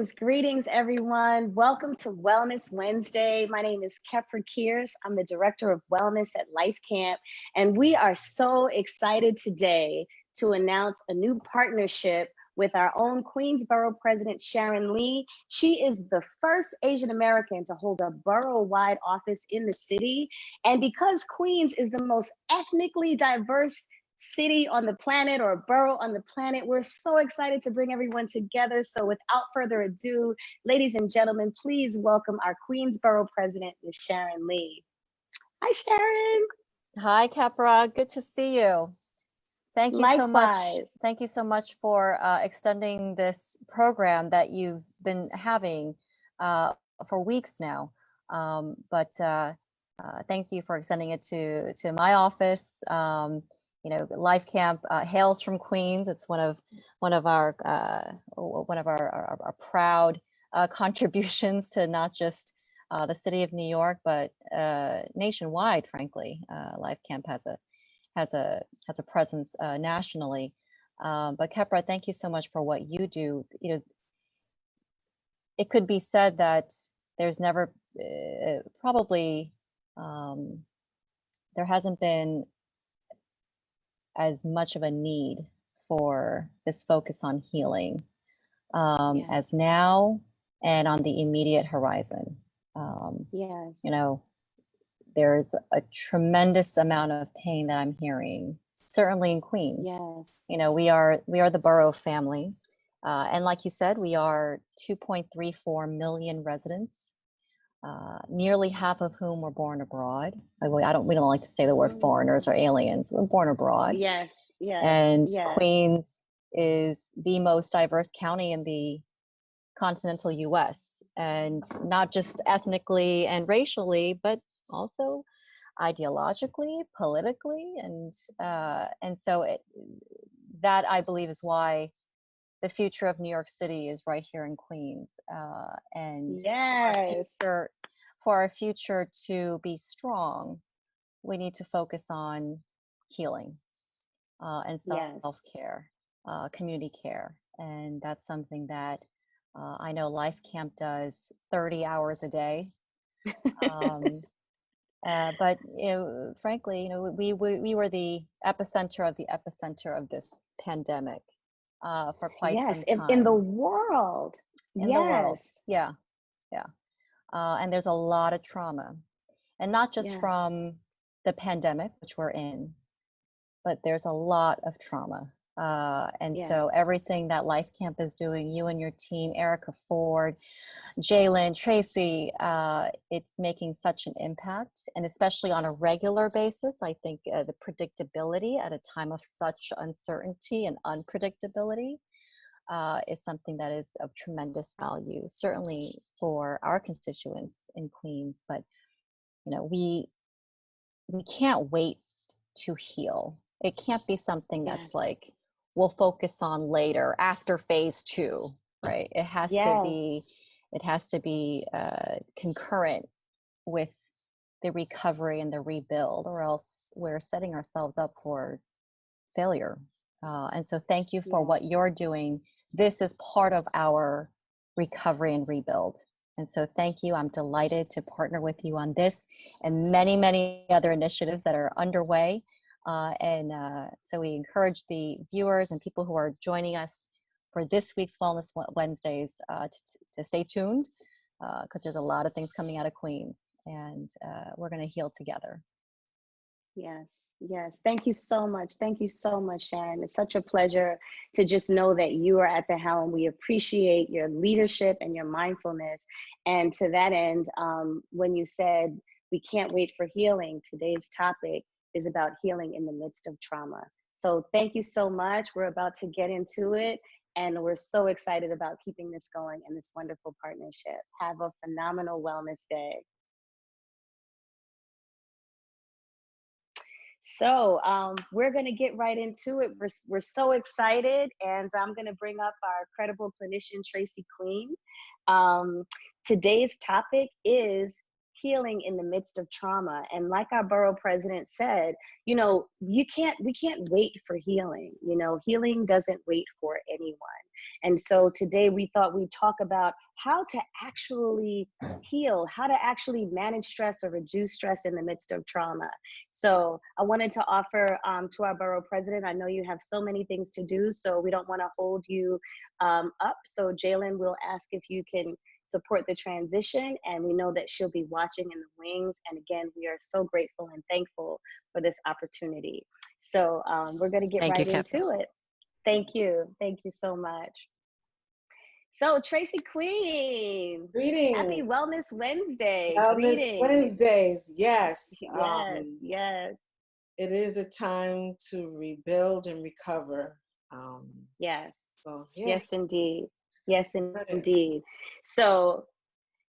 Greetings, everyone. Welcome to Wellness Wednesday. My name is Kheperah Kearse. I'm the Director of Wellness at Life Camp, and we are so excited today to announce a new partnership with our own Queens Borough President, Sharon Lee. She is the first Asian American to hold a borough-wide office in the city. And because Queens is the most ethnically diverse city on the planet or borough on the planet, we're so excited to bring everyone together. So without further ado, ladies and gentlemen, please welcome our Queens Borough President, Ms. Sharon Lee. Hi, Sharon. Hi, Kheperah. Good to see you. Thank you so much. Likewise. Thank you so much for extending this program that you've been having for weeks now. Thank you for extending it to my office. Life Camp hails from Queens. It's one of our proud contributions to not just the city of New York, but nationwide. Frankly, Life Camp has a presence nationally. But Kheperah, thank you so much for what you do. It could be said that there's never probably there hasn't been as much of a need for this focus on healing as now and on the immediate horizon. There's a tremendous amount of pain that I'm hearing, certainly in Queens. We are the borough of families. And like you said, we are 2.34 million residents, nearly half of whom were born abroad. We don't like to say the word foreigners or aliens. We're born abroad. And Queens is the most diverse county in the continental US, and not just ethnically and racially, but also ideologically, politically, and so that I believe is why the future of New York City is right here in Queens. For our future to be strong, we need to focus on healing and self-care, community care. And that's something that I know Life Camp does 30 hours a day. But frankly, we were the epicenter of this pandemic for quite some time. In the world. The world. Yeah. And there's a lot of trauma, and not just from the pandemic, which we're in, but there's a lot of trauma. So everything that Life Camp is doing, you and your team, Erica Ford, Jalen, Tracy, it's making such an impact, and especially on a regular basis. I think the predictability at a time of such uncertainty and unpredictability is something that is of tremendous value, certainly for our constituents in Queens. But we can't wait to heal. It can't be something that's like we'll focus on later after phase 2, right? It has to be concurrent with the recovery and the rebuild, or else we're setting ourselves up for failure. And so thank you for what you're doing. This is part of our recovery and rebuild. And so thank you. I'm delighted to partner with you on this and many, many other initiatives that are underway. So we encourage the viewers and people who are joining us for this week's Wellness Wednesdays to stay tuned, because there's a lot of things coming out of Queens, and we're going to heal together. Yes. Thank you so much. Thank you so much, Sharon. It's such a pleasure to just know that you are at the helm. We appreciate your leadership and your mindfulness. And to that end, when you said we can't wait for healing, today's topic is about healing in the midst of trauma. So thank you so much. We're about to get into it, and we're so excited about keeping this going and this wonderful partnership. Have a phenomenal Wellness Day. So we're going to get right into it. We're so excited, and I'm going to bring up our credible clinician, Tracy Queene. Today's topic is healing in the midst of trauma. And like our borough president said, we can't wait for healing. Healing doesn't wait for anyone. And so today we thought we'd talk about how to actually heal, how to actually manage stress or reduce stress in the midst of trauma. So I wanted to offer to our borough president, I know you have so many things to do, so we don't want to hold you up. So Jalen, we'll ask if you can support the transition, and we know that she'll be watching in the wings. And again, we are so grateful and thankful for this opportunity. So we're going to get Thank you, right into it. Thank you so much. So Tracy Queene, Greetings. Happy Wellness Wednesday. Wellness Greetings. Wednesdays, yes. Yes. It is a time to rebuild and recover. Yes. So, yeah. Yes, indeed. Yes, indeed. So,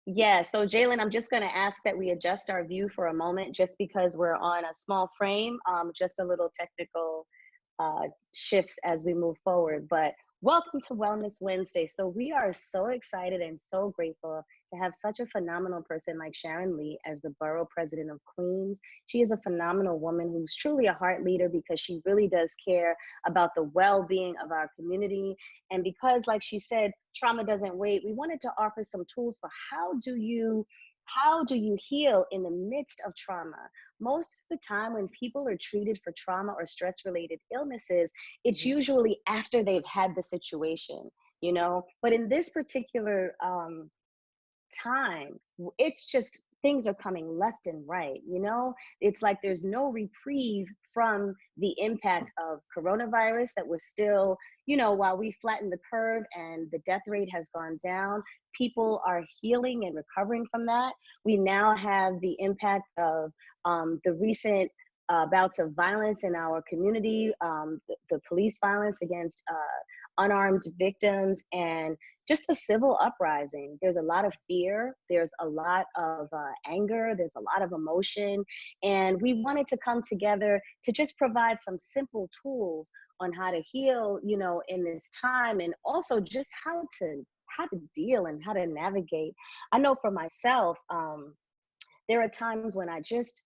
yeah, so Jalen, I'm just going to ask that we adjust our view for a moment, just because we're on a small frame, just a little technical shifts as we move forward. But welcome to Wellness Wednesday. So we are so excited and so grateful to have such a phenomenal person like Sharon Lee as the borough president of Queens. She is a phenomenal woman who's truly a heart leader, because she really does care about the well-being of our community. And because, like she said, trauma doesn't wait, we wanted to offer some tools for how do you heal in the midst of trauma. Most of the time when people are treated for trauma or stress-related illnesses, it's usually after they've had the situation, you know? But in this particular time, it's just things are coming left and right, you know? It's like there's no reprieve from the impact of coronavirus that we're still, you know, while we flatten the curve and the death rate has gone down, people are healing and recovering from that. We now have the impact of the recent bouts of violence in our community, the police violence against unarmed victims, and just a civil uprising. There's a lot of fear, there's a lot of anger, there's a lot of emotion, and we wanted to come together to just provide some simple tools on how to heal, you know, in this time, and also just how to deal and how to navigate. I know for myself, there are times when I just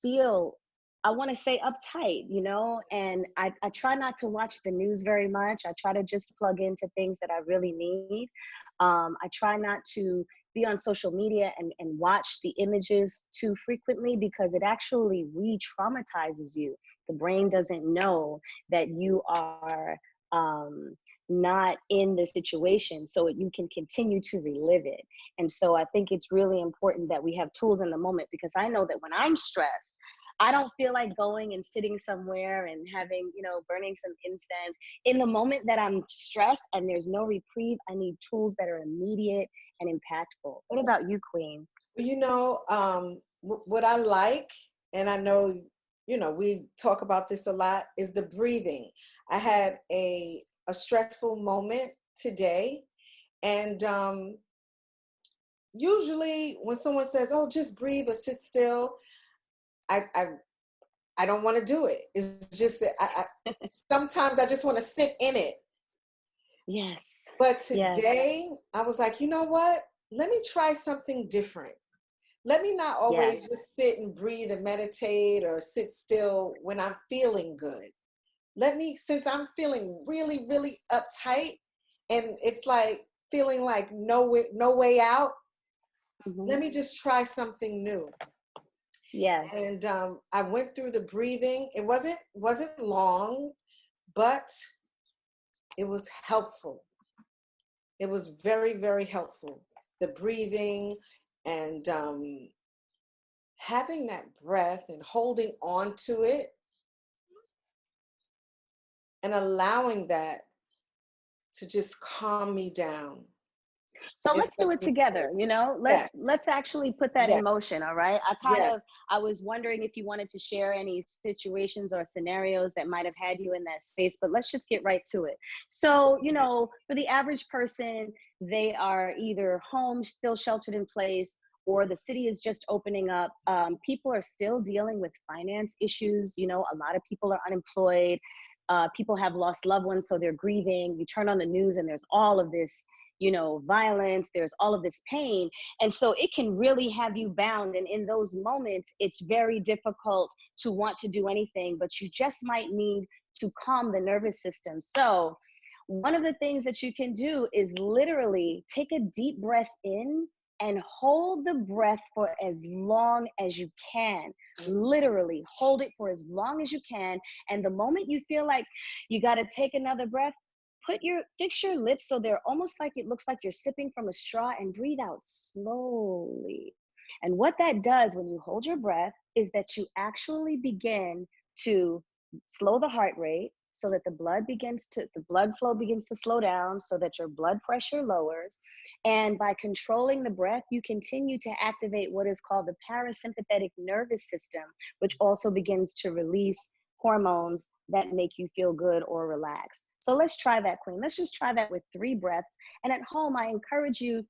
feel, I want to say, uptight, you know, and I try not to watch the news very much. I try to just plug into things that I really need. I try not to be on social media and watch the images too frequently, because it actually re-traumatizes you. The brain doesn't know that you are not in the situation, so you can continue to relive it. And so I think it's really important that we have tools in the moment, because I know that when I'm stressed, I don't feel like going and sitting somewhere and having, you know, burning some incense. In the moment that I'm stressed and there's no reprieve, I need tools that are immediate and impactful. What about you, Queen? You know, what I like, and I know, you know, we talk about this a lot, is the breathing. I had a stressful moment today, and usually when someone says, "Oh, just breathe or sit still," I don't want to do it. It's just that sometimes I just want to sit in it. Yes. But today I was like, you know what? Let me try something different. Let me not always just sit and breathe and meditate or sit still when I'm feeling good. Let me, since I'm feeling really, really uptight, and it's like feeling like no way out, let me just try something new. Yes. And I went through the breathing. It wasn't long, but it was helpful. It was very, very helpful. The breathing and having that breath and holding on to it and allowing that to just calm me down. So let's do it together, you know, let's actually put that in motion. All right. I was wondering if you wanted to share any situations or scenarios that might have had you in that space, but let's just get right to it. So, you know, for the average person, they are either home, still sheltered in place, or the city is just opening up. People are still dealing with finance issues. You know, a lot of people are unemployed. People have lost loved ones, so they're grieving. You turn on the news and there's all of this, you know, violence, there's all of this pain. And so it can really have you bound. And in those moments, it's very difficult to want to do anything, but you just might need to calm the nervous system. So one of the things that you can do is literally take a deep breath in and hold the breath for as long as you can. Literally hold it for as long as you can. And the moment you feel like you got to take another breath, fix your lips so they're almost like it looks like you're sipping from a straw, and breathe out slowly. And what that does when you hold your breath is that you actually begin to slow the heart rate, so that the blood flow begins to slow down, so that your blood pressure lowers. And by controlling the breath, you continue to activate what is called the parasympathetic nervous system, which also begins to release hormones that make you feel good or relaxed. So let's try that, Queen. Let's just try that with 3 breaths. And at home, I encourage you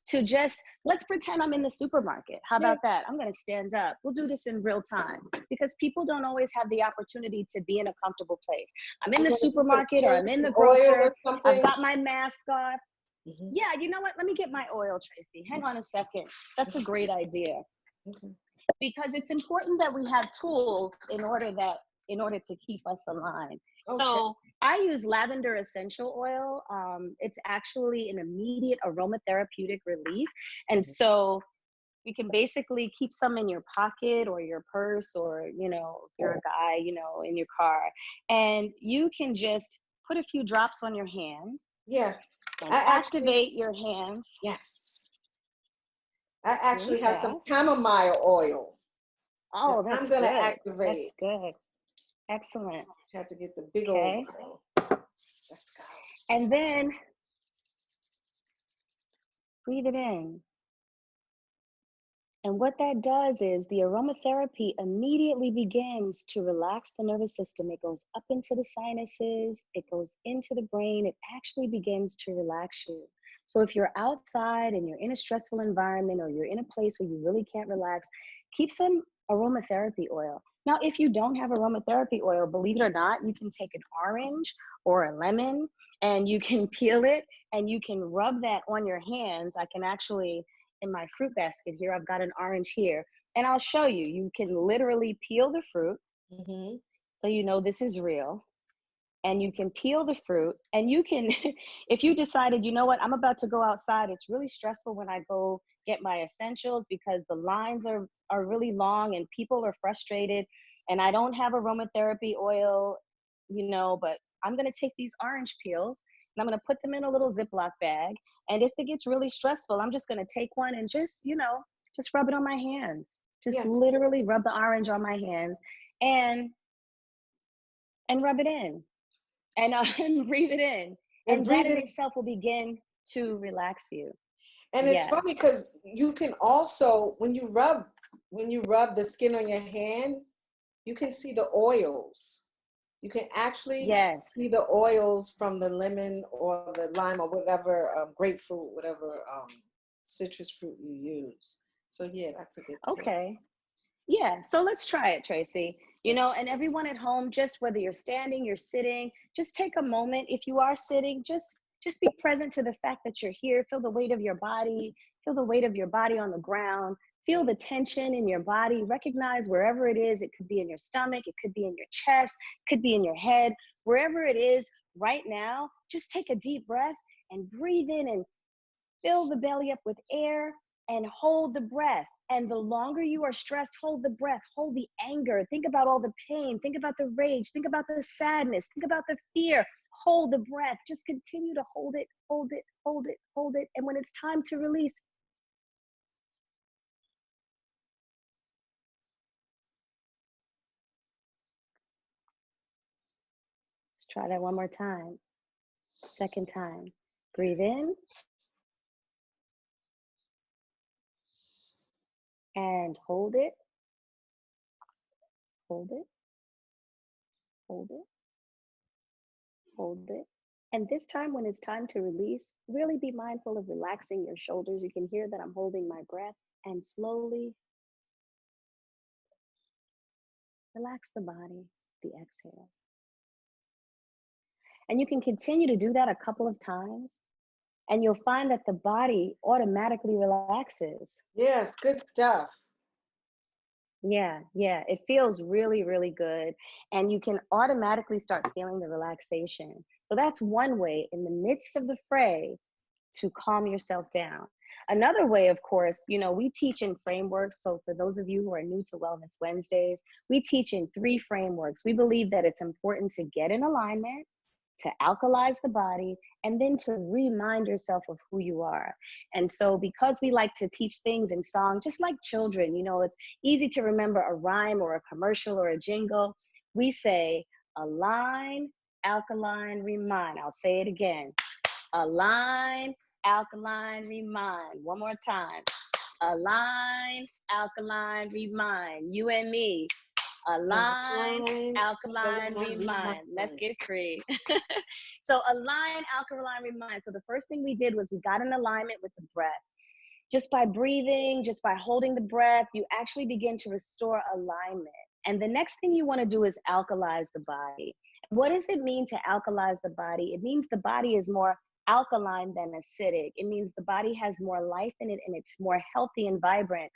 to let's pretend I'm in the supermarket. How about that? I'm going to stand up. We'll do this in real time, because people don't always have the opportunity to be in a comfortable place. I'm in the supermarket, or I'm in the grocery. I've got my mask off. Yeah, you know what? Let me get my oil, Tracy. Hang on a second. That's a great idea. Because it's important that we have tools in order to keep us aligned. So I use lavender essential oil. It's actually an immediate aromatherapeutic relief. And so you can basically keep some in your pocket or your purse, or, if you're a guy, in your car. And you can just put a few drops on your hand. Yeah. And activate your hands. Yes. I actually have some chamomile oil. Oh, that's good. I'm going to activate. That's good. Excellent. Had to get the big old bottle. Let's go. And then breathe it in. And what that does is the aromatherapy immediately begins to relax the nervous system. It goes up into the sinuses, it goes into the brain. It actually begins to relax you. So if you're outside and you're in a stressful environment, or you're in a place where you really can't relax, keep some aromatherapy oil. Now, if you don't have aromatherapy oil, believe it or not, you can take an orange or a lemon, and you can peel it, and you can rub that on your hands. I can actually, in my fruit basket here, I've got an orange here, and I'll show you. You can literally peel the fruit, so you know this is real. And you can peel the fruit, and you can, if you decided, you know what, I'm about to go outside, it's really stressful when I go get my essentials because the lines are really long and people are frustrated, and I don't have aromatherapy oil, but I'm going to take these orange peels and I'm going to put them in a little Ziploc bag. And if it gets really stressful, I'm just going to take one and just rub it on my hands. Just literally rub the orange on my hands and rub it in. And breathe it in. And that in itself will begin to relax you. And it's funny because you can also, when you rub the skin on your hand, you can see the oils. You can actually see the oils from the lemon or the lime or whatever, grapefruit, whatever citrus fruit you use. So yeah, that's a good tip. Okay. Yeah, so let's try it, Tracy. And everyone at home, just whether you're standing, you're sitting, just take a moment. If you are sitting, just be present to the fact that you're here. Feel the weight of your body. Feel the weight of your body on the ground. Feel the tension in your body. Recognize wherever it is. It could be in your stomach. It could be in your chest. It could be in your head. Wherever it is right now, just take a deep breath and breathe in and fill the belly up with air and hold the breath. And the longer you are stressed, hold the breath, hold the anger. Think about all the pain. Think about the rage. Think about the sadness. Think about the fear. Hold the breath. Just continue to hold it, hold it, hold it, hold it. And when it's time to release, let's try that one more time. Second time. Breathe in. And hold it. Hold it. Hold it. Hold it. And this time, when it's time to release, really be mindful of relaxing your shoulders. You can hear that I'm holding my breath, and slowly relax the body, the exhale. And you can continue to do that a couple of times, and you'll find that the body automatically relaxes. Yes, good stuff. Yeah, yeah, it feels really, really good. And you can automatically start feeling the relaxation. So that's one way in the midst of the fray to calm yourself down. Another way, of course, we teach in frameworks. So for those of you who are new to Wellness Wednesdays, we teach in 3 frameworks. We believe that it's important to get in alignment, to alkalize the body, and then to remind yourself of who you are. And so because we like to teach things in song, just like children, it's easy to remember a rhyme or a commercial or a jingle. We say, align, alkaline, remind. I'll say it again. Align, alkaline, remind. One more time. Align, alkaline, remind. You and me. Align, alkaline, remind. Let's get free. So align, alkaline, remind. So the first thing we did was we got in alignment with the breath. Just by breathing, just by holding the breath, you actually begin to restore alignment. And the next thing you want to do is alkalize the body. What does it mean to alkalize the body? It means the body is more alkaline than acidic. It means the body has more life in it and it's more healthy and vibrant.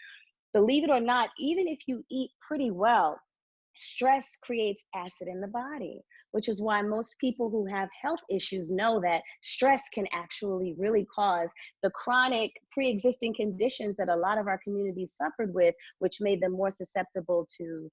Believe it or not, even if you eat pretty well, stress creates acid in the body, which is why most people who have health issues know that stress can actually really cause the chronic pre-existing conditions that a lot of our communities suffered with, which made them more susceptible to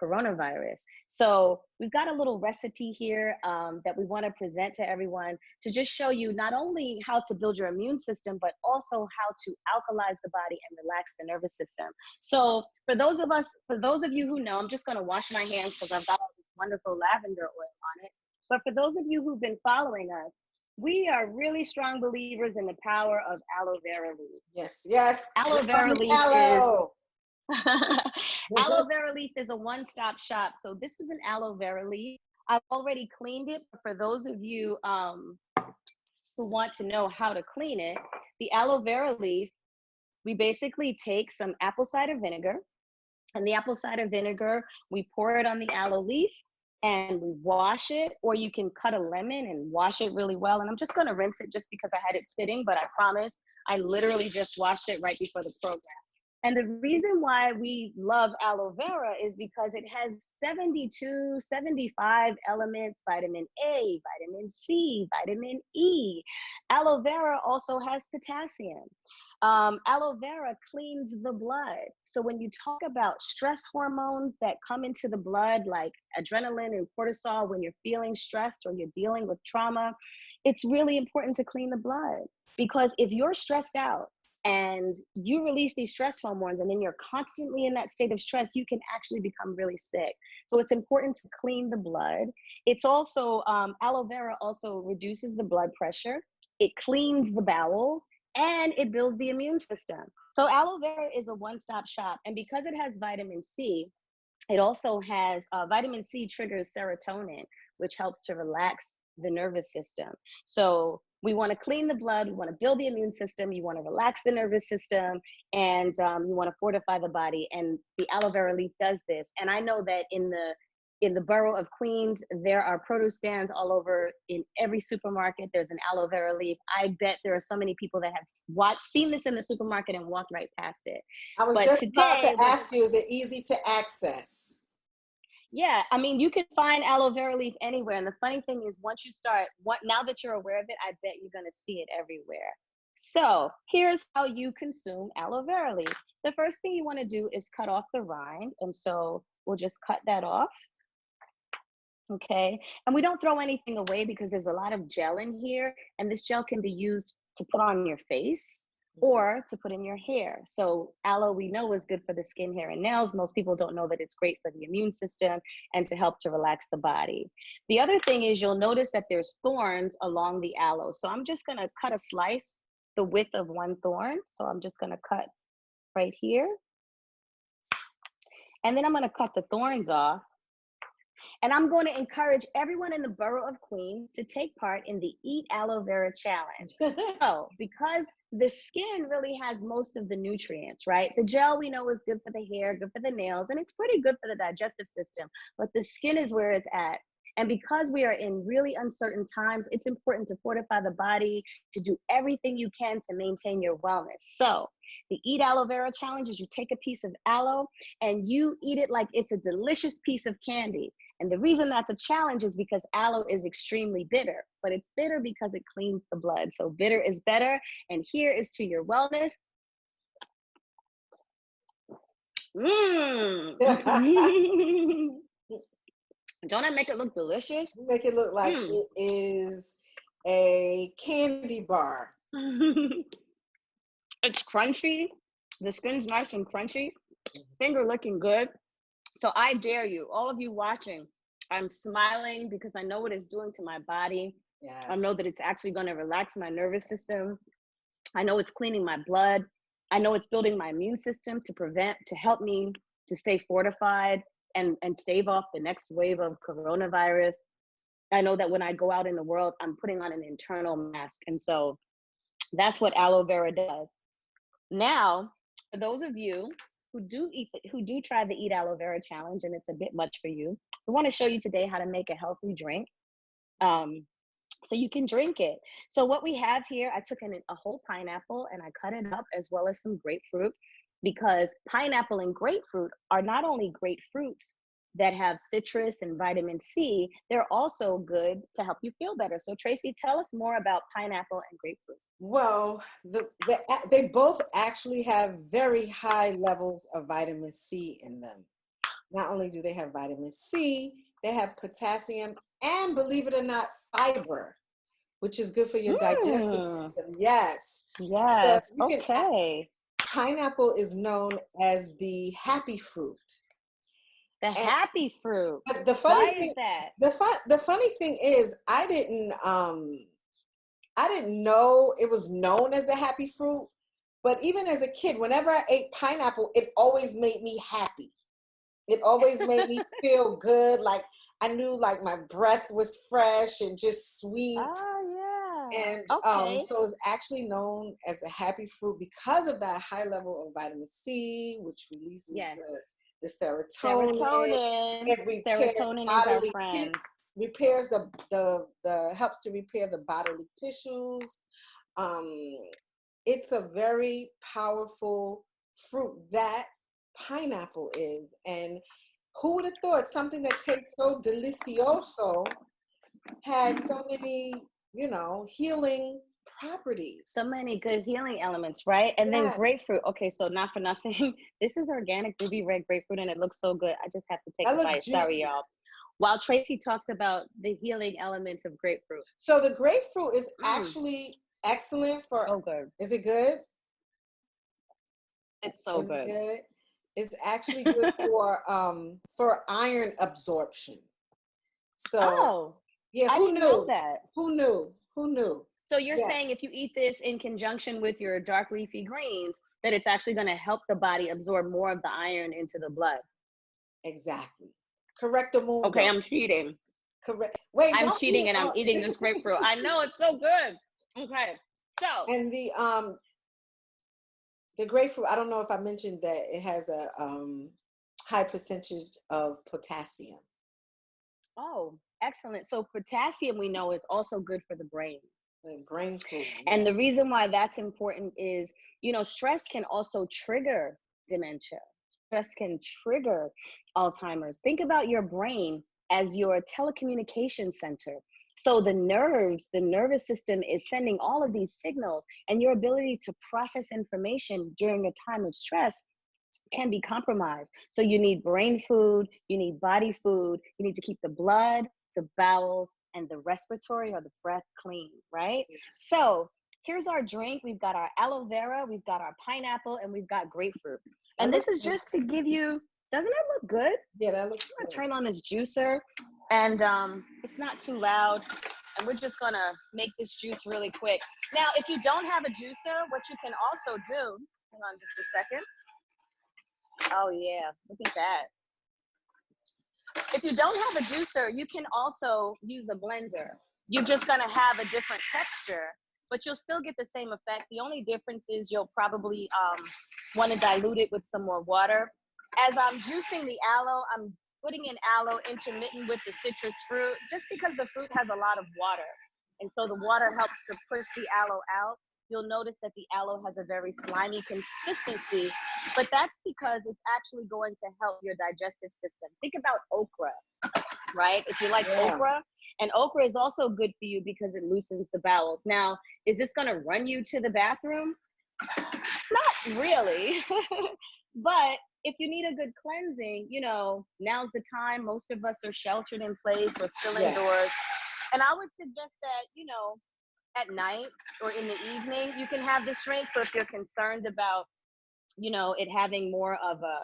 coronavirus. So we've got a little recipe here that we want to present to everyone to just show you not only how to build your immune system, but also how to alkalize the body and relax the nervous system. So for those of you who know, I'm just going to wash my hands because I've got all this wonderful lavender oil on it. But for those of you who've been following us, we are really strong believers in the power of aloe vera leaf. Yes, yes. Aloe vera leaf aloe. Aloe vera leaf is a one-stop shop. So this is an aloe vera leaf. I've already cleaned it, but for those of you who want to know how to clean it, the aloe vera leaf, we basically take some apple cider vinegar, and the apple cider vinegar, we pour it on the aloe leaf and we wash it, or you can cut a lemon and wash it really well. And I'm just going to rinse it just because I had it sitting, but I promise I literally just washed it right before the program. And the reason why we love aloe vera is because it has 72, 75 elements: vitamin A, vitamin C, vitamin E. Aloe vera also has potassium. Aloe vera cleans the blood. So when you talk about stress hormones that come into the blood, like adrenaline and cortisol, when you're feeling stressed or you're dealing with trauma, it's really important to clean the blood. Because if you're stressed out, and you release these stress hormones and then you're constantly in that state of stress, you can actually become really sick. So it's important to clean the blood. It's also, aloe vera also reduces the blood pressure. It cleans the bowels and it builds the immune system. So aloe vera is a one-stop shop. And because it has vitamin C, it also has vitamin C triggers serotonin, which helps to relax the nervous system. So we want to clean the blood, we want to build the immune system, you want to relax the nervous system, and you want to fortify the body. And the aloe vera leaf does this. And I know that in the borough of Queens, there are produce stands all over. In every supermarket, there's an aloe vera leaf. I bet there are so many people that have seen this in the supermarket and walked right past it. I was just about to ask you, is it easy to access? Yeah, I mean, you can find aloe vera leaf anywhere. And the funny thing is, once you start, now that you're aware of it, I bet you're going to see it everywhere. So here's how you consume aloe vera leaf. The first thing you want to do is cut off the rind. And so we'll just cut that off. Okay. And we don't throw anything away because there's a lot of gel in here. And this gel can be used to put on your face or to put in your hair. So aloe, we know, is good for the skin, hair, and nails. Most people don't know that it's great for the immune system and to help to relax the body. The other thing is you'll notice that there's thorns along the aloe. So I'm just gonna cut a slice the width of one thorn. So I'm just gonna cut right here. And then I'm gonna cut the thorns off. And I'm going to encourage everyone in the borough of Queens to take part in the Eat Aloe Vera Challenge. So because the skin really has most of the nutrients, right? The gel we know is good for the hair, good for the nails, and it's pretty good for the digestive system, but the skin is where it's at. And because we are in really uncertain times, it's important to fortify the body, to do everything you can to maintain your wellness. So the Eat Aloe Vera Challenge is you take a piece of aloe and you eat it like it's a delicious piece of candy. And the reason that's a challenge is because aloe is extremely bitter, but it's bitter because it cleans the blood. So bitter is better. And here is to your wellness. Don't I make it look delicious? You make it look like it is a candy bar. It's crunchy. The skin's nice and crunchy. Finger looking good. So I dare you, all of you watching, I'm smiling because I know what it's doing to my body. Yes. I know that it's actually going to relax my nervous system. I know it's cleaning my blood. I know it's building my immune system to help me to stay fortified and stave off the next wave of coronavirus. I know that when I go out in the world, I'm putting on an internal mask. And so that's what aloe vera does. Now, for those of you who do try the Eat Aloe Vera Challenge and it's a bit much for you, we want to show you today how to make a healthy drink. So you can drink it. So what we have here, I took a whole pineapple and I cut it up as well as some grapefruit, because pineapple and grapefruit are not only great fruits that have citrus and vitamin C, they're also good to help you feel better. So Tracy, tell us more about pineapple and grapefruit. Well, they both actually have very high levels of vitamin C in them. Not only do they have vitamin C, they have potassium and, believe it or not, fiber, which is good for your digestive system. Yes. Yes. So okay. Pineapple is known as the happy fruit. The happy fruit. But the funny thing, is that? The funny thing is, I didn't know it was known as the happy fruit. But even as a kid, whenever I ate pineapple, it always made me happy. It always made me feel good. Like I knew like my breath was fresh and just sweet. Oh yeah. And okay. So it's actually known as a happy fruit because of that high level of vitamin C, which releases the serotonin. It repairs serotonin bodily is our friend. Repairs the helps to repair the bodily tissues. It's a very powerful fruit that pineapple is. And who would have thought something that tastes so delicioso had so many, healing properties. So many good healing elements, right? And then grapefruit. Okay, so not for nothing, this is organic ruby red grapefruit and it looks so good. I just have to take a bite. Sorry, y'all. While Tracy talks about the healing elements of grapefruit. So the grapefruit is actually excellent for. So good. Is it good? It's so good. It's actually good for iron absorption. So yeah, who knew? Know that? Who knew? So you're saying if you eat this in conjunction with your dark leafy greens, that it's actually going to help the body absorb more of the iron into the blood. Exactly. Correctamundo. Okay, I'm cheating. Correct. Wait, I'm cheating and I'm eating this grapefruit. I know it's so good. Okay, so and the grapefruit. I don't know if I mentioned that it has a high percentage of potassium. Oh, excellent. So potassium, we know, is also good for the brain. The brain food. And the reason why that's important is, stress can also trigger dementia. Stress can trigger Alzheimer's. Think about your brain as your telecommunication center. So the nervous system is sending all of these signals, and your ability to process information during a time of stress can be compromised. So you need brain food, you need body food, you need to keep the blood, the bowels, and the respiratory or the breath clean, right? Yes. So here's our drink. We've got our aloe vera, we've got our pineapple, and we've got grapefruit. And this is just to give you, doesn't it look good? Yeah, that looks good. I'm gonna turn on this juicer, and it's not too loud. And we're just gonna make this juice really quick. Now, if you don't have a juicer, what you can also do, hang on just a second. Oh yeah, look at that. If you don't have a juicer, you can also use a blender. You're just gonna have a different texture, but you'll still get the same effect. The only difference is you'll probably wanna dilute it with some more water. As I'm juicing the aloe, I'm putting in aloe intermittent with the citrus fruit, just because the fruit has a lot of water. And so the water helps to push the aloe out. You'll notice that the aloe has a very slimy consistency, but that's because it's actually going to help your digestive system. Think about okra, right? If you like okra, and okra is also good for you because it loosens the bowels. Now, is this going to run you to the bathroom? Not really. But if you need a good cleansing, you know, now's the time. Most of us are sheltered in place or still indoors. And I would suggest that, you know, at night or in the evening, you can have this drink. So if you're concerned about, you know, it having more of a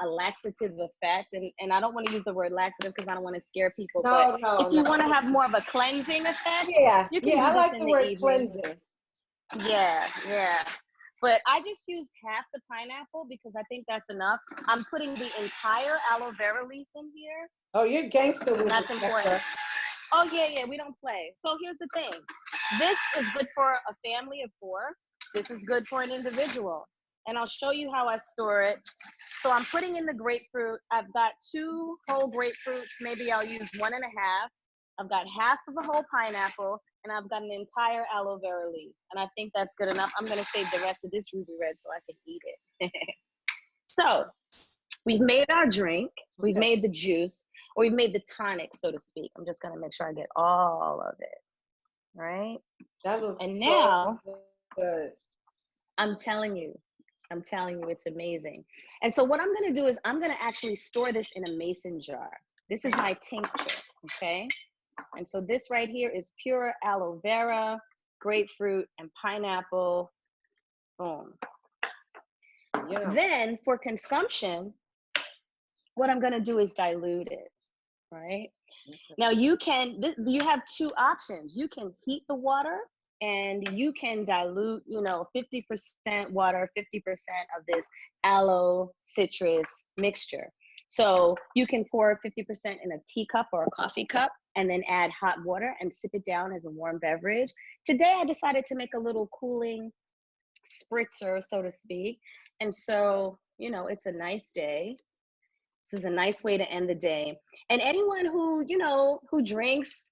laxative effect, and I don't want to use the word laxative because I don't want to scare people, but if you want to have more of a cleansing effect, you can do I this like in the the word evening. cleansing. Yeah. But I just used half the pineapple because I think that's enough. I'm putting the entire aloe vera leaf in here. Oh, you're gangster with That's important. Oh, yeah, we don't play. So here's the thing. This is good for a family of 4. This is good for an individual. And I'll show you how I store it. So I'm putting in the grapefruit. I've got 2 whole grapefruits. Maybe I'll use 1 1/2. I've got half of a whole pineapple, and I've got an entire aloe vera leaf. And I think that's good enough. I'm going to save the rest of this ruby red so I can eat it. So we've made our drink. We've made the juice, or we've made the tonic, so to speak. I'm just going to make sure I get all of it, right? That looks and so now, good. I'm telling you, it's amazing. And so what I'm going to do is I'm going to actually store this in a mason jar. This is my tincture, okay? And so this right here is pure aloe vera, grapefruit, and pineapple. Boom. Yeah. Then for consumption, what I'm going to do is dilute it, right? Now you have 2 options. You can heat the water, and you can dilute, you know, 50% water, 50% of this aloe citrus mixture. So you can pour 50% in a teacup or a coffee cup and then add hot water and sip it down as a warm beverage. Today I decided to make a little cooling spritzer, so to speak. And so, you know, it's a nice day. This is a nice way to end the day. And anyone who, you know, who drinks,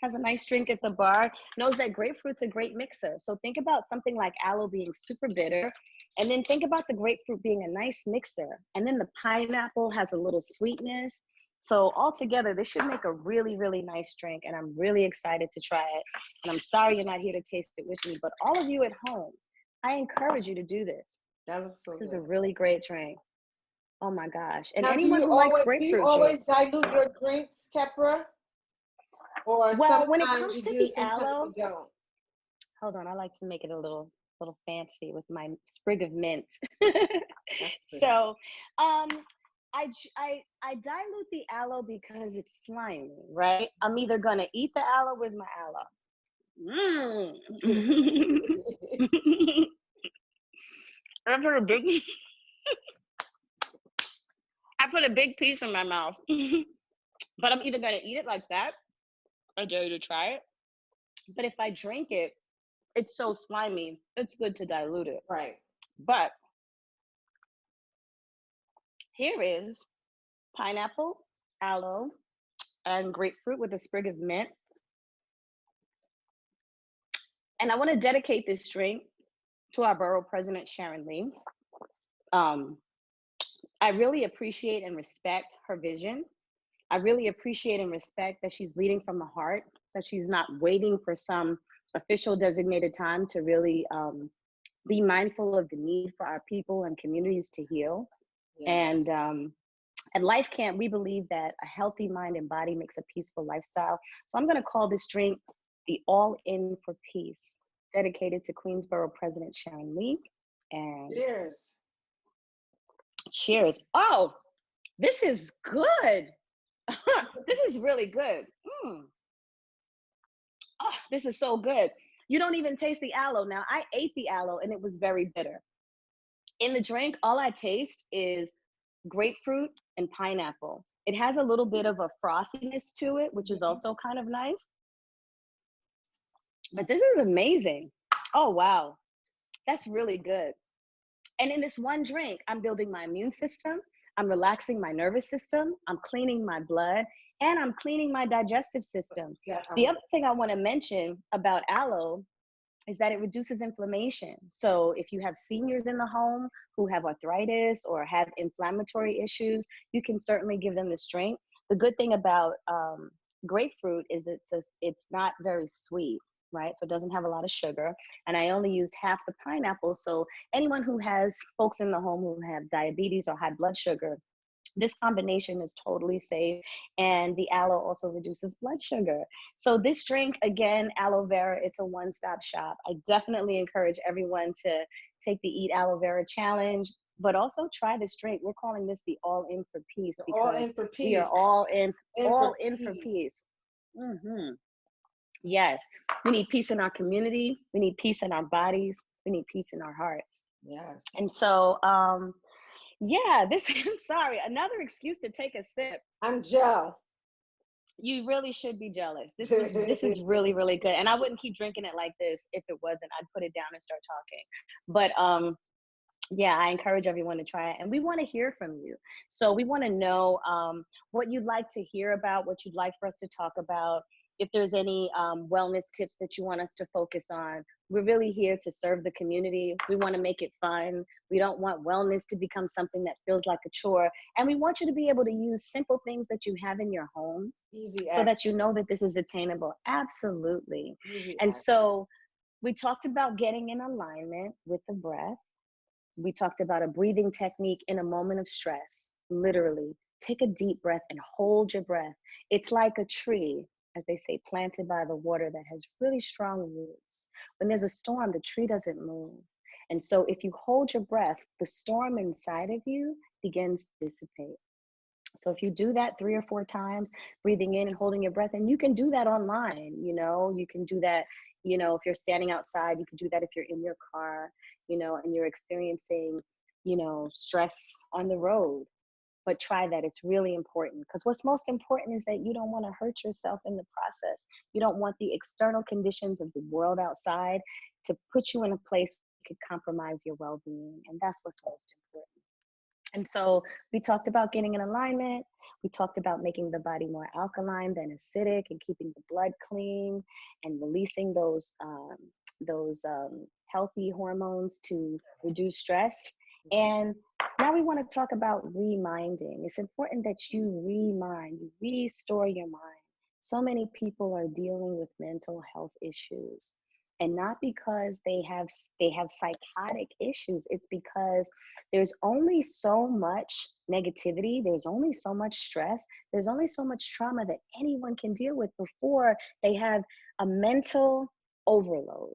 has a nice drink at the bar, knows that grapefruit's a great mixer. So think about something like aloe being super bitter, and then think about the grapefruit being a nice mixer. And then the pineapple has a little sweetness. So altogether, this should make a really, really nice drink. And I'm really excited to try it. And I'm sorry you're not here to taste it with me, but all of you at home, I encourage you to do this. That looks so good. This is a really great drink. Oh my gosh. And now, anyone who likes grapefruit do you juice. always dilute your drinks, Kheperah? Or well, when it comes you to do, the sometimes aloe, you don't. Hold on, I like to make it a little fancy with my sprig of mint. So I dilute the aloe because it's slimy, right? I'm either gonna eat the aloe. Where's my aloe? I put a big piece in my mouth. But I'm either gonna eat it like that, I dare you to try it. But if I drink it, it's so slimy, it's good to dilute it. Right. But here is pineapple, aloe, and grapefruit with a sprig of mint. And I want to dedicate this drink to our borough president, Sharon Lee. I really appreciate and respect her vision. I really appreciate and respect that she's leading from the heart, that she's not waiting for some official designated time to really be mindful of the need for our people and communities to heal. Yeah. And at Life Camp, we believe that a healthy mind and body makes a peaceful lifestyle. So I'm going to call this drink the AllIn4Peace, dedicated to Queens Borough President Sharon Lee. And cheers. Cheers. Oh, this is good. This is really good. Oh, this is so good. You don't even taste the aloe. Now, I ate the aloe and it was very bitter. In the drink, all I taste is grapefruit and pineapple. It has a little bit of a frothiness to it, which is also kind of nice. But this is amazing. Oh, wow. That's really good. And in this one drink, I'm building my immune system. I'm relaxing my nervous system, I'm cleaning my blood, and I'm cleaning my digestive system. Yeah, The other thing I want to mention about aloe is that it reduces inflammation. So if you have seniors in the home who have arthritis or have inflammatory issues, you can certainly give them this drink. The good thing about grapefruit is it's not very sweet, right? So it doesn't have a lot of sugar. And I only used half the pineapple. So anyone who has folks in the home who have diabetes or high blood sugar, this combination is totally safe. And the aloe also reduces blood sugar. So this drink, again, aloe vera, it's a one-stop shop. I definitely encourage everyone to take the Eat Aloe Vera challenge, but also try this drink. We're calling this the AllIn4Peace because all in for we are peace. all in for peace. Mm-hmm. Yes, we need peace in our community. We need peace in our bodies. We need peace in our hearts. Yes. And so, yeah, this, I'm sorry, another excuse to take a sip. I'm Joe. You really should be jealous. This is really, really good. And I wouldn't keep drinking it like this if it wasn't. I'd put it down and start talking. But yeah, I encourage everyone to try it. And we want to hear from you. So we want to know what you'd like to hear about, what you'd like for us to talk about. If there's any wellness tips that you want us to focus on, we're really here to serve the community. We want to make it fun. We don't want wellness to become something that feels like a chore. And we want you to be able to use simple things that you have in your home so that you know that this is attainable. Absolutely. And so we talked about getting in alignment with the breath. We talked about a breathing technique in a moment of stress. Literally, take a deep breath and hold your breath. It's like a tree, as they say, planted by the water that has really strong roots. When there's a storm, the tree doesn't move. And so if you hold your breath, the storm inside of you begins to dissipate. So if you do that 3 or 4 times, breathing in and holding your breath, and you can do that online, you can do that, if you're standing outside, you can do that if you're in your car, and you're experiencing, stress on the road. But try that. It's really important, because what's most important is that you don't want to hurt yourself in the process. You don't want the external conditions of the world outside to put you in a place that could compromise your well-being. And that's what's most important. And so we talked about getting in alignment. We talked about making the body more alkaline than acidic and keeping the blood clean and releasing those healthy hormones to reduce stress. And now we want to talk about reminding. It's important that you restore your mind. So many people are dealing with mental health issues, and not because they have psychotic issues. It's because there's only so much negativity, there's only so much stress, there's only so much trauma that anyone can deal with before they have a mental overload.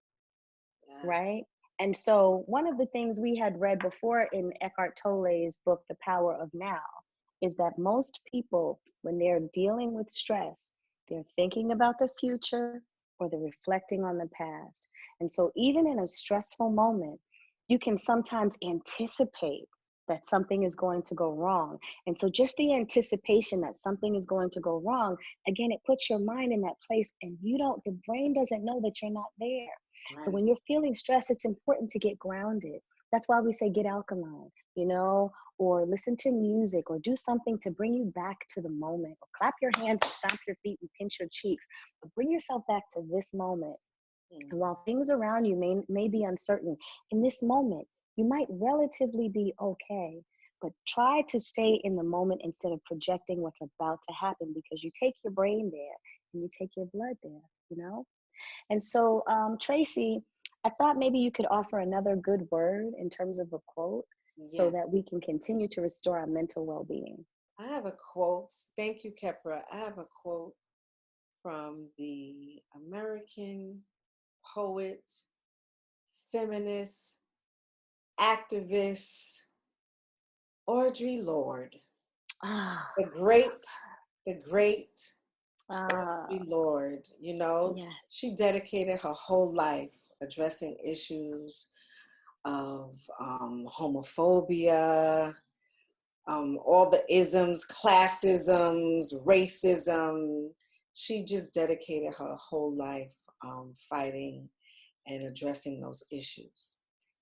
Yes. Right? And so one of the things we had read before in Eckhart Tolle's book, The Power of Now, is that most people, when they're dealing with stress, they're thinking about the future or they're reflecting on the past. And so even in a stressful moment, you can sometimes anticipate that something is going to go wrong. And so just the anticipation that something is going to go wrong, again, it puts your mind in that place, and the brain doesn't know that you're not there. Right. So when you're feeling stressed, it's important to get grounded. That's why we say get alkaline, or listen to music, or do something to bring you back to the moment, or clap your hands and stomp your feet and pinch your cheeks, but bring yourself back to this moment. And while things around you may be uncertain, in this moment, you might relatively be okay, but try to stay in the moment instead of projecting what's about to happen, because you take your brain there and you take your blood there, And so, Tracy, I thought maybe you could offer another good word in terms of a quote, so that we can continue to restore our mental well-being. I have a quote. Thank you, Kheperah. I have a quote from the American poet, feminist, activist, Audre Lorde. The great Audre Lorde, she dedicated her whole life addressing issues of homophobia, all the isms, classisms, racism. She just dedicated her whole life fighting and addressing those issues.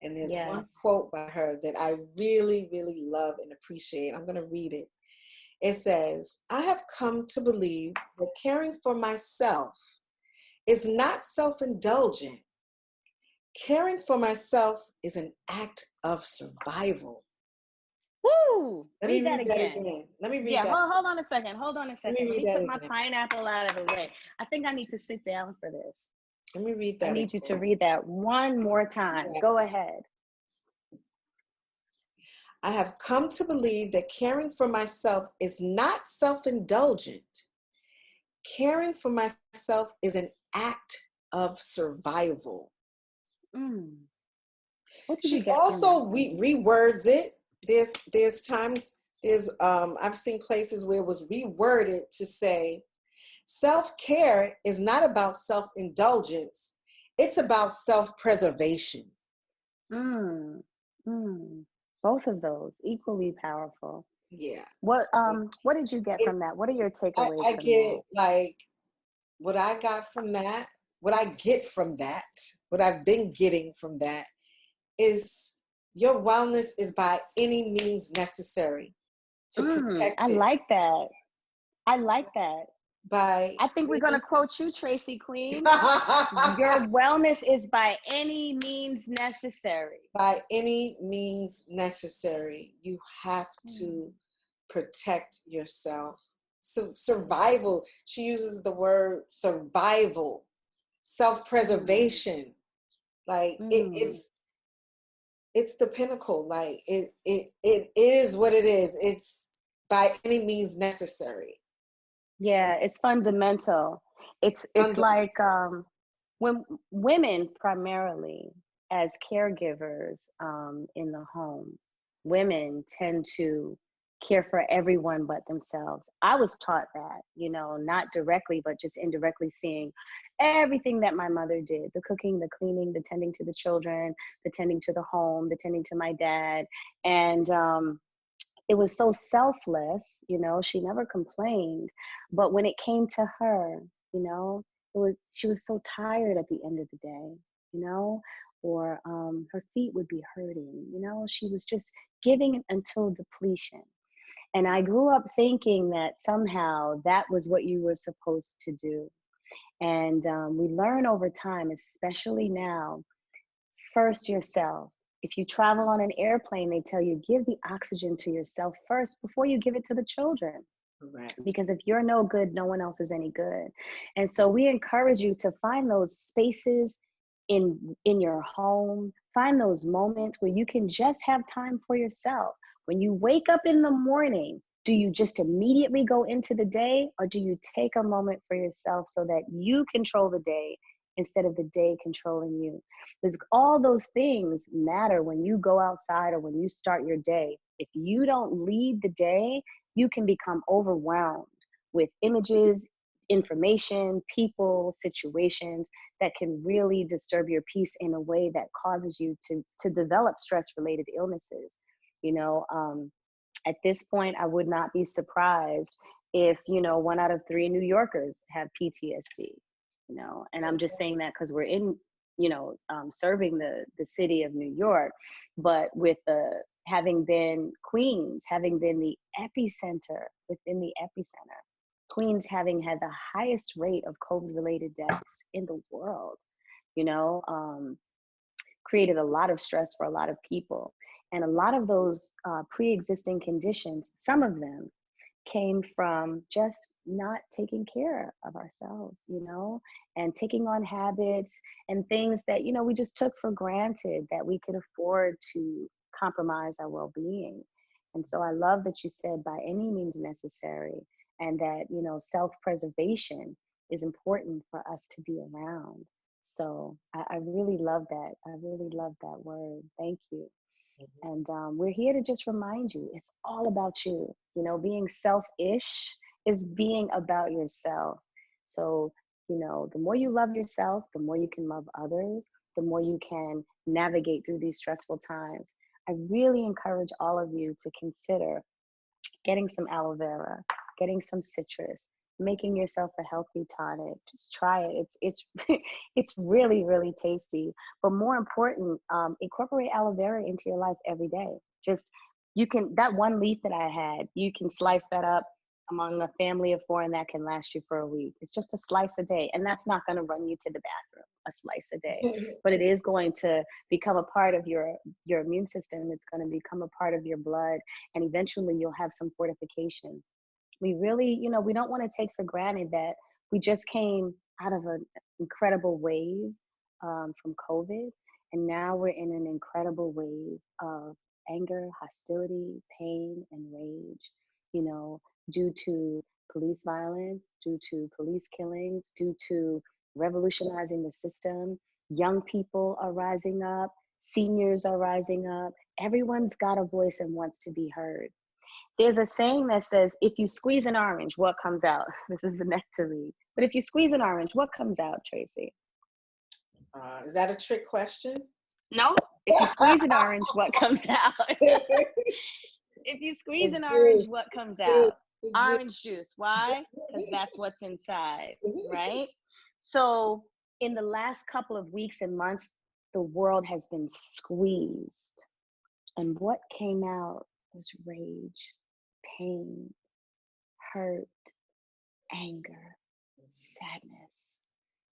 And there's one Yes. quote by her that I really, really love and appreciate. I'm going to read it. It says, I have come to believe that caring for myself is not self-indulgent. Caring for myself is an act of survival. Woo! Let me Read that read that again. again. Let me read Yeah, that. hold on a second. Hold on a second. Let read me that put my again. pineapple out of the way. I think I need to sit down for this. Let me read that I need again. you to read that one more time. Yes. Go ahead. I have come to believe that caring for myself is not self-indulgent. Caring for myself is an act of survival. What did you She get also from that? rewords it. There's times I've seen places where it was reworded to say self-care is not about self-indulgence. It's about self-preservation. Both of those equally powerful. Yeah. What did you get from that? What are your takeaways I from get that? like what I got from that, what I get from that, what I've been getting from that is your wellness is by any means necessary to protect I it. like that. I like that. I think we're going to Any quote you, Tracy Queene. Your wellness is by any means necessary. by any means necessary. You have to protect yourself. So survival, she uses the word survival, self-preservation. Like it's the pinnacle. Like it is what it is. It's by any means necessary. Yeah, it's fundamental. It's like when women primarily as caregivers in the home, women tend to care for everyone but themselves. I was taught that, not directly, but just indirectly seeing everything that my mother did, the cooking, the cleaning, the tending to the children, the tending to the home, the tending to my dad. And it was so selfless, she never complained. But when it came to her, she was so tired at the end of the day, or her feet would be hurting, she was just giving until depletion. And I grew up thinking that somehow that was what you were supposed to do. And we learn over time, especially now, first yourself. If you travel on an airplane, they tell you give the oxygen to yourself first before you give it to the children. Correct. Because if you're no good, no one else is any good. And so we encourage you to find those spaces in your home, find those moments where you can just have time for yourself. When you wake up in the morning, do you just immediately go into the day, or do you take a moment for yourself so that you control the day instead of the day controlling you? Because all those things matter when you go outside or when you start your day. If you don't lead the day, you can become overwhelmed with images, information, people, situations that can really disturb your peace in a way that causes you to develop stress-related illnesses. At this point, I would not be surprised if, 1 out of 3 New Yorkers have PTSD, and I'm just saying that because we're in, serving the city of New York, but with having been Queens, having been the epicenter within the epicenter, Queens having had the highest rate of COVID-related deaths in the world, created a lot of stress for a lot of people. And a lot of those pre-existing conditions, some of them came from just not taking care of ourselves, and taking on habits and things that, we just took for granted that we could afford to compromise our well-being. And so I love that you said by any means necessary, and that, self-preservation is important for us to be around. So I really love that. I really love that word. Thank you. And we're here to just remind you, it's all about you. Being selfish is being about yourself. So, the more you love yourself, the more you can love others, the more you can navigate through these stressful times. I really encourage all of you to consider getting some aloe vera, getting some citrus, making yourself a healthy tonic. Just try it. It's really, really tasty. But more important, incorporate aloe vera into your life every day. Just, you can, that one leaf that I had, you can slice that up among a family of 4, and that can last you for a week. It's just a slice a day, and that's not going to run you to the bathroom, a slice a day, but it is going to become a part of your immune system. It's going to become a part of your blood, and eventually you'll have some fortification. We really, we don't want to take for granted that we just came out of an incredible wave from COVID, and now we're in an incredible wave of anger, hostility, pain, and rage, due to police violence, due to police killings, due to revolutionizing the system. Young people are rising up, seniors are rising up. Everyone's got a voice and wants to be heard. There's a saying that says, if you squeeze an orange, what comes out? This is the next to read. But if you squeeze an orange, what comes out, Tracy? Is that a trick question? No. If you squeeze an orange, what comes out? If you squeeze an orange, what comes out? Orange juice. Why? Because that's what's inside, right? So in the last couple of weeks and months, the world has been squeezed. And what came out was rage, pain, hurt, anger, sadness.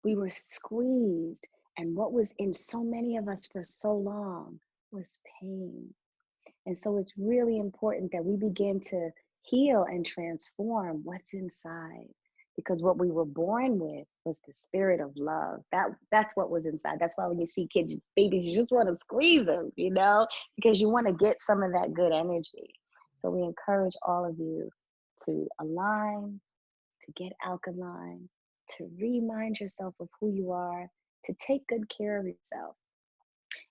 We were squeezed, and what was in so many of us for so long was pain. And so it's really important that we begin to heal and transform what's inside, because what we were born with was the spirit of love. That's what was inside. That's why when you see kids, babies, you just want to squeeze them, because you want to get some of that good energy. So we encourage all of you to align, to get alkaline, to remind yourself of who you are, to take good care of yourself.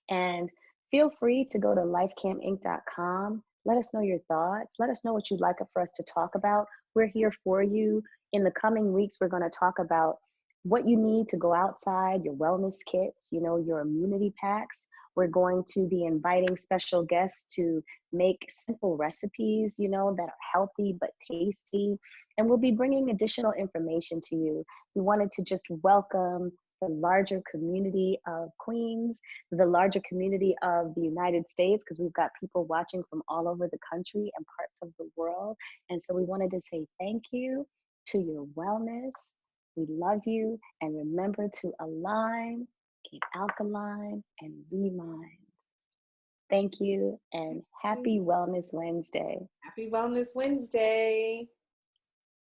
And feel free to go to lifecampinc.com. Let us know your thoughts. Let us know what you'd like for us to talk about. We're here for you. In the coming weeks, we're going to talk about what you need to go outside, your wellness kits, your immunity packs. We're going to be inviting special guests to make simple recipes, that are healthy but tasty. And we'll be bringing additional information to you. We wanted to just welcome the larger community of Queens, the larger community of the United States, because we've got people watching from all over the country and parts of the world. And so we wanted to say thank you to your wellness. We love you, and remember to align, keep alkaline, and remind. Thank you, and happy Wellness Wednesday. Happy Wellness Wednesday.